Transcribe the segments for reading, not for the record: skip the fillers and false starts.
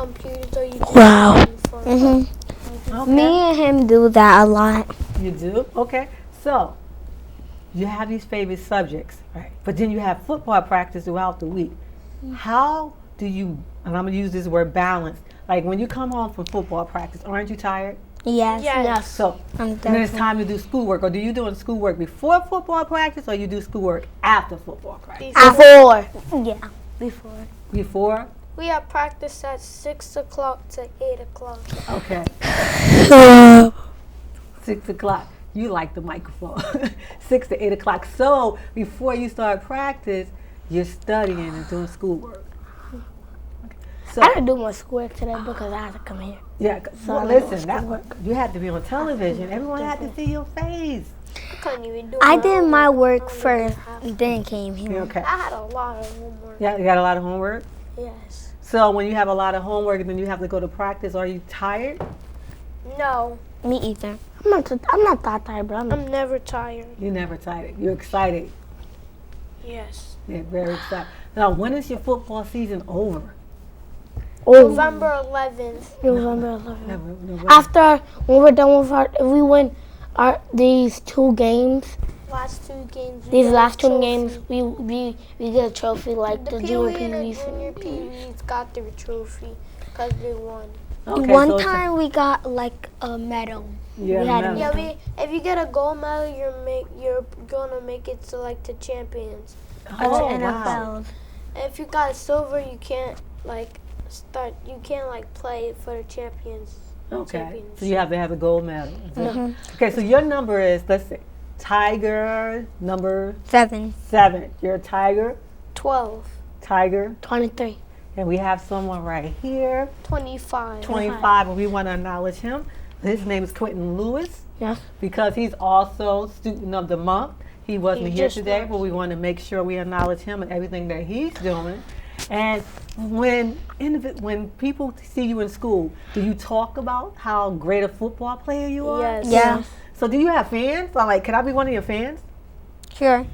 computers or you just Wow. having fun? Okay. Me and him do that a lot. You do? Okay. So, you have these favorite subjects, right? But then you have football practice throughout the week. How do you, and I'm going to use this word balance, like when you come home from football practice, aren't you tired? Yes. Yes. So, and then it's time to do schoolwork. Or do you do schoolwork before football practice or you do schoolwork after football practice? Before. Yeah. Before. Before? We have practice at 6 o'clock to 8 o'clock. Okay. 6 o'clock. You like the microphone. 6 to 8 o'clock. So before you start practice, you're studying and doing schoolwork. Okay. So I didn't do my schoolwork today because I had to come here. yeah. Well, listen, you had to be on television. Everyone had to see your face. I couldn't even do I my did my homework. work first and then came here. Okay. I had a lot of homework. Yeah, you got a lot of homework. Yes. So when you have a lot of homework and then you have to go to practice, are you tired? No, Me either. I'm not that tired, but I'm never tired. You're never tired. You're excited. Yes. Yeah, very excited. Now, when is your football season over? November 11th. November 11th. November. After when we're done with if we win these two games, Last two games. we these got a last two trophy. games, we get a trophy like the The junior Pee-wee and the Pee-wees. junior Pee-wees got their trophy because they won. Okay, One so it's- time we got like a medal. Yeah, we had a medal. Yeah, if you get a gold medal, you're gonna make it to like the champions. Oh, wow. NFL. And if you got silver, you can't You can't play for the champions. Okay, Champions. so you have to have a gold medal. Okay, so your number is, let's see, Tiger number 7, 7. You're a Tiger, 12, Tiger, 23. and we have someone right here, 25. 25, and we want to acknowledge him. His name is Quentin Lewis Yes. because he's also student of the month. He wasn't He here just today, was. but we want to make sure we acknowledge him and everything that he's doing. And when people see you in school, do you talk about how great a football player you are? Yes. Yeah. So do you have fans? Like, can I be one of your fans? Sure.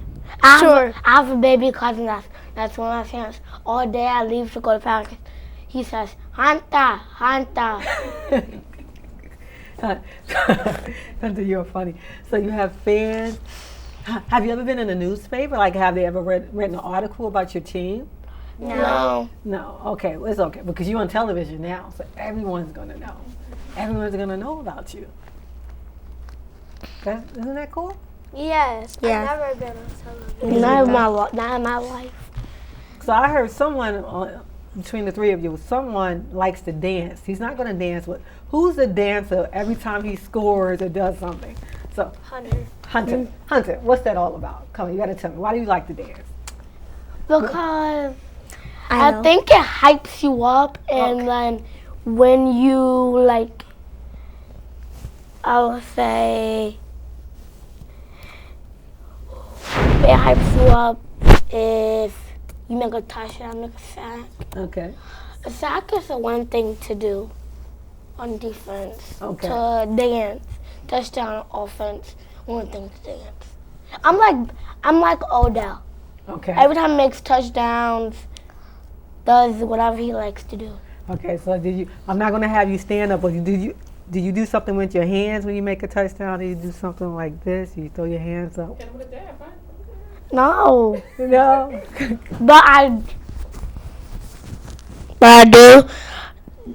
I have a baby cousin that's one of my fans. All day I leave to go to practice. He says, Hanta, Hanta. Hunter, you're funny. So you have fans. Have you ever been in a newspaper? Like, have they ever written an article about your team? No. No. Okay, well, it's okay because you're on television now, so everyone's gonna know. Everyone's gonna know about you. Isn't that cool? Yes. Yeah. I've never been on television. Not in my life. So I heard someone between the three of you, someone likes to dance. He's not gonna dance with. Who's the dancer every time he scores or does something? So Hunter, what's that all about? Come on, you gotta tell me. Why do you like to dance? Because I think it hypes you up, and then when you I would say it hypes you up if you make a touchdown, make a sack. Okay. A sack is the one thing to do on defense. Okay. To dance, touchdown, offense, one thing to dance. I'm like Odell. Okay. Every time he makes touchdowns, does whatever he likes to do. Okay. So I'm not gonna have you stand up, but do you do something with your hands when you make a touchdown? Do you do something like this? You throw your hands up? No, No. but I do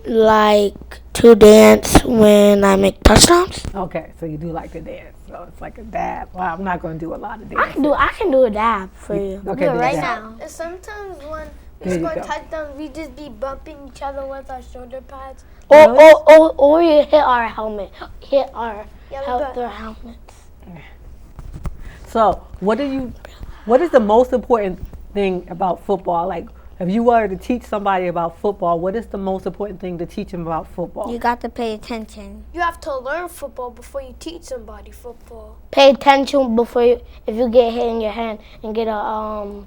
like to dance when I make touchdowns. Okay. So you do like to dance. So it's like a dab. Well, I'm not gonna do a lot of dancing. I can do a dab for you. Okay. Do it do right that. now. And sometimes when There we you score go. touchdowns, we just be bumping each other with our shoulder pads. Or you hit our helmet. Hit our their helmets. So what is the most important thing about football? Like, if you were to teach somebody about football, what is the most important thing to teach them about football? You got to pay attention. You have to learn football before you teach somebody football. Pay attention before if you get hit in your hand and get a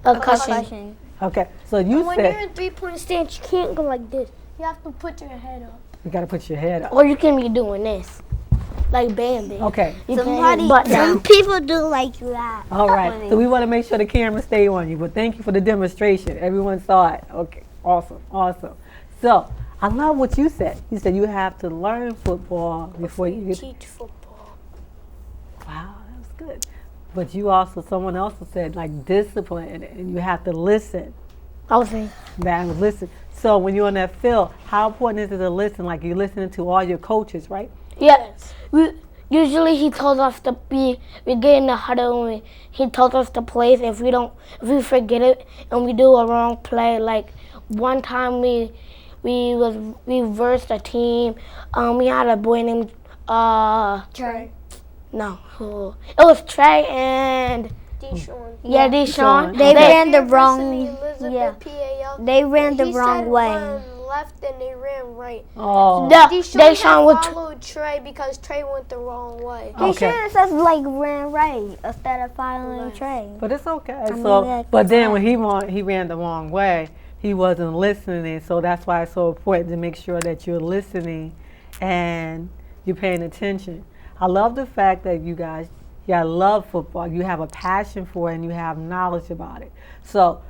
concussion. Okay, so you When you're said in three-point stance, you can't go like this. You have to put your head up. you got to put your head up. Or you can be doing this. like Bambi. Okay. You pin his butt down. Some people do like that. All right. So we want to make sure the camera stay on you. But thank you for the demonstration. Everyone saw it. Okay. Awesome. Awesome. So I love what you said. You said you have to learn football before you get. Teach football. Wow, that was good. But you also, someone else said like discipline, and you have to listen. I was saying. That was listen. So when you're on that field, how important is it to listen? Like you're listening to all your coaches, right? Yes. Usually he tells us to we get in the huddle and he tells us the plays. If we forget it and we do a wrong play, like one time we versed a team. We had a boy named Trey. No, it was Trey and Deshaun. yeah, Deshaun. They ran the wrong. Elizabeth, Yeah. PAL. They ran the He wrong said way. run left and they ran right. Oh. Deshaun was followed Trey because Trey went the wrong way. He should have just like ran right instead of following Right. Trey. But it's okay. mean, So, that's but then fine. when he ran the wrong way, he wasn't listening. So that's why it's so important to make sure that you're listening and you're paying attention. I love the fact that you guys, love football. You have a passion for it and you have knowledge about it. So,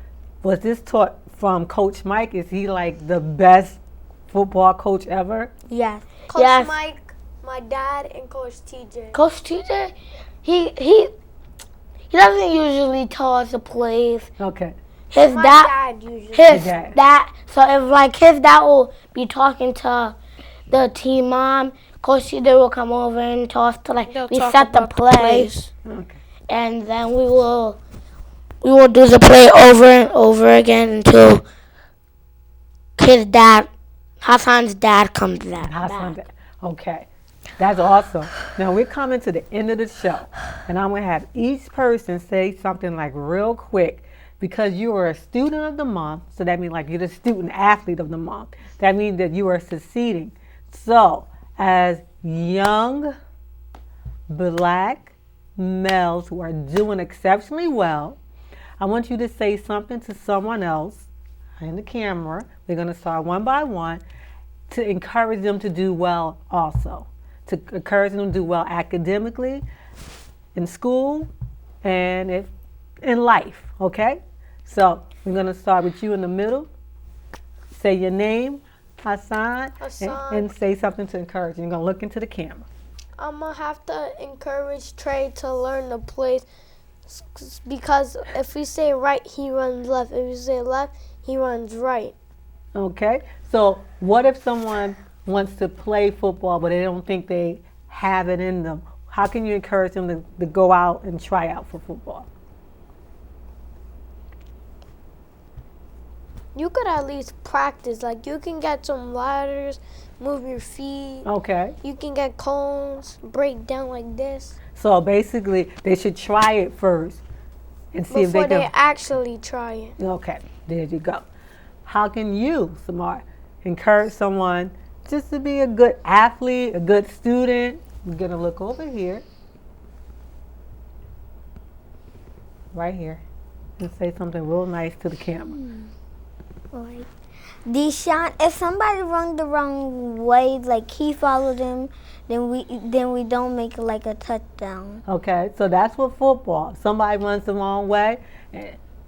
was this taught from Coach Mike? Is he like the best football coach ever? Yes. Coach Yes. Mike, my dad, and Coach TJ. Coach TJ. He doesn't usually tell us the plays. Okay. His My dad. dad usually. His dad. dad. So if like his dad will be talking to the team mom, Coach TJ will come over and tell us to like They'll we talk set the about the plays, Okay. and then we will do the play over and over again until his dad, Hassan's dad, comes back. Okay. That's awesome. Now we're coming to the end of the show, and I'm going to have each person say something like real quick because you are a student of the month. So that means like you're the student athlete of the month. That means that you are succeeding. So as young black males who are doing exceptionally well, I want you to say something to someone else in the camera. We're going to start one by one to encourage them to do well also. To encourage them to do well academically, in school, and in life, okay? So we're going to start with you in the middle. Say your name, Hassan, and say something to encourage. You're going to look into the camera. I'm going to have to encourage Trey to learn the plays because if we say right, he runs left. If we say left, he runs right. Okay, so what if someone wants to play football but they don't think they have it in them? How can you encourage them to go out and try out for football? You could at least practice. Like you can get some ladders, move your feet. Okay. You can get cones, break down like this. So basically, they should try it first and see if they Before they can. actually try it. Okay, there you go. How can you, Cimair, encourage someone just to be a good athlete, a good student? We're going to look over here. Right here. And say something real nice to the camera. Like Deshaun, if somebody run the wrong way, like he followed him, then we don't make it like a touchdown. Okay, so that's what football. Somebody runs the wrong way.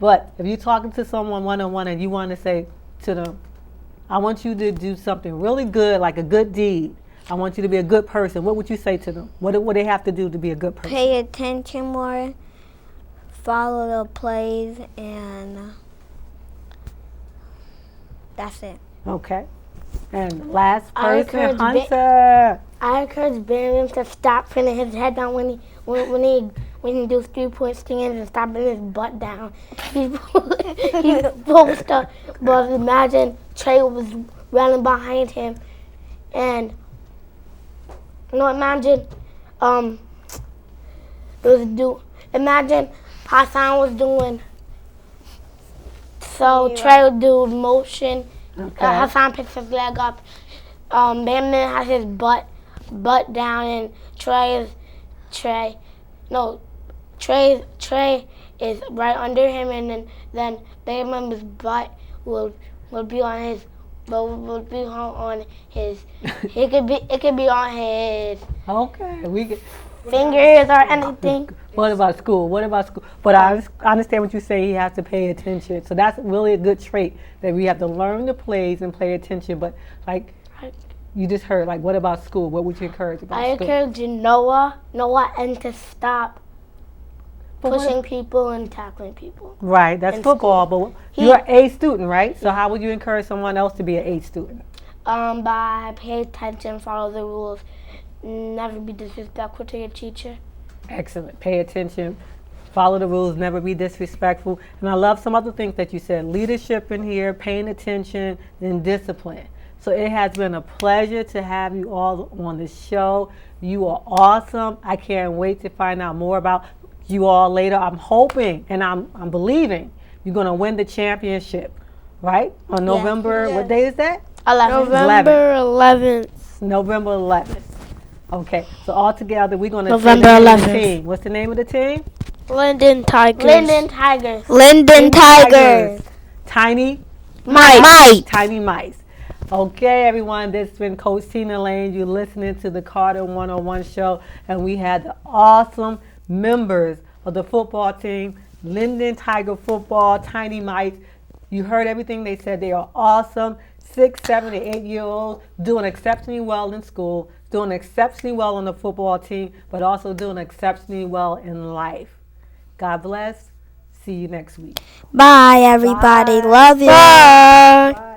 But if you're talking to someone one-on-one and you want to say to them, I want you to do something really good, like a good deed. I want you to be a good person. What would you say to them? What do they have to do to be a good person? Pay attention more, follow the plays, and that's it. Okay. And last I person, encourage Hunter. I encourage Bam to stop putting his head down when he does 3-point stands and stop putting his butt down. He's supposed to, but imagine Trey was running behind him, and imagine imagine Hassan was doing. So Trey would do motion. Okay. Hassan picks his leg up. Bam has his butt down, and Trey is right under him, and then Bam's butt will be on his but it would be on his. It could be on his Okay, we get. fingers or anything. What about school? What about school? But I understand what you say. He has to pay attention. So that's really a good trait that we have to learn the plays and pay attention. But like you just heard, like what about school? What would you encourage about I school? encourage Noah, and to stop pushing people and tackling people. Right, that's in football. But you're an A student, right? So how would you encourage someone else to be an A student? By pay attention, follow the rules, never be disrespectful to your teacher. Excellent. Pay attention, follow the rules, never be disrespectful. And I love some other things that you said. Leadership in here, paying attention, and discipline. So it has been a pleasure to have you all on the show. You are awesome. I can't wait to find out more about you all later. I'm hoping and I'm believing you're going to win the championship, right? On November, what day is that? 11. November 11th. November 11th. Okay, so all together we're going to November say the name of 11th. the team. What's the name of the team? Linden Tigers. Linden Tigers. Linden Tigers. Tiny Mike. Tiny Mice. Okay, everyone, this has been Coach Tina Lane. You're listening to the Carter 101 show, and we had the awesome members of the football team, Linden Tiger Football, Tiny Mice. You heard everything they said. They are awesome. 6, 7, and 8-year-olds doing exceptionally well in school, doing exceptionally well on the football team, but also doing exceptionally well in life. God bless. See you next week. Bye, everybody. Bye. Love you. Bye. Bye.